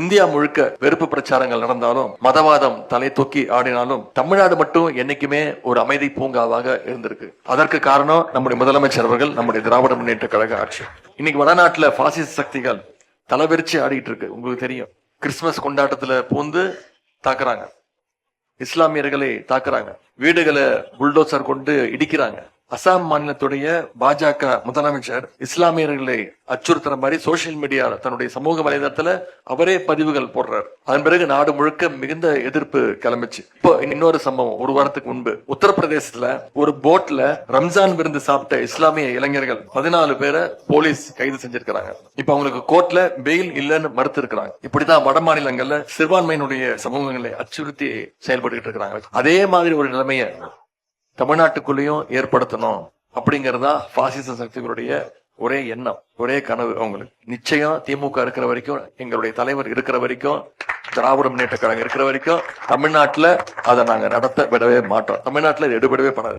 India முழுக்க வெறுப்பு பிரச்சாரங்கள் நடந்தாலும், மதவாதம் தலை தூக்கி ஆடினாலும், தமிழ்நாடு மட்டும் என்னைக்குமே ஒரு அமைதி பூங்காவாக இருந்திருக்கு. அதற்கு காரணம் நம்முடைய முதலமைச்சர் அவர்கள், நம்முடைய திராவிட முன்னேற்ற கழக ஆட்சி. இன்னைக்கு வடநாட்டுல பாசிச சக்திகள் தலைவிரிச்சு ஆடிட்டு இருக்கு. உங்களுக்கு தெரியும், கிறிஸ்துமஸ் கொண்டாட்டத்துல பூந்து தாக்குறாங்க, இஸ்லாமியர்களை தாக்குறாங்க, வீடுகளை புல்டோசர் கொண்டு இடிக்கிறாங்க. அசாம் மாநிலத்துடைய பாஜக முதலமைச்சர் இஸ்லாமியர்களை அச்சுறுத்துற மாதிரி சோசியல் மீடியால தன்னுடைய சமூக வலைதளத்துல அவரே பதிவுகள் போடுறாரு. அதன் பிறகு நாடு முழுக்க மிகுந்த எதிர்ப்பு கிளம்பிச்சு. இப்போ இன்னொரு சம்பவம், ஒரு வாரத்துக்கு முன்பு உத்தரப்பிரதேசத்துல ஒரு போட்ல ரம்ஜான் விருந்து சாப்பிட்ட இஸ்லாமிய இளைஞர்கள் 14 பேரை போலீஸ் கைது செஞ்சிருக்கிறாங்க. இப்ப அவங்களுக்கு கோர்ட்ல பெயில் இல்லைன்னு மறுத்து இருக்கிறாங்க. இப்படிதான் வட மாநிலங்கள்ல சிறுபான்மையினுடைய சமூகங்களை அச்சுறுத்தி செயல்பட்டு இருக்கிறாங்க. அதே மாதிரி ஒரு நிலைமைய தமிழ்நாட்டுக்குள்ளேயும் ஏற்படுத்தணும் அப்படிங்கறதா பாசிச சக்திகளுடைய ஒரே எண்ணம், ஒரே கனவு. அவங்களுக்கு நிச்சயம் திமுக இருக்கிற வரைக்கும், எங்களுடைய தலைவர் இருக்கிற வரைக்கும், திராவிட முன்னேற்ற கழகம் இருக்கிற வரைக்கும் தமிழ்நாட்டுல அதை நாங்க நடத்த விடவே மாட்டோம். தமிழ்நாட்டுல எடுபடவே படாது.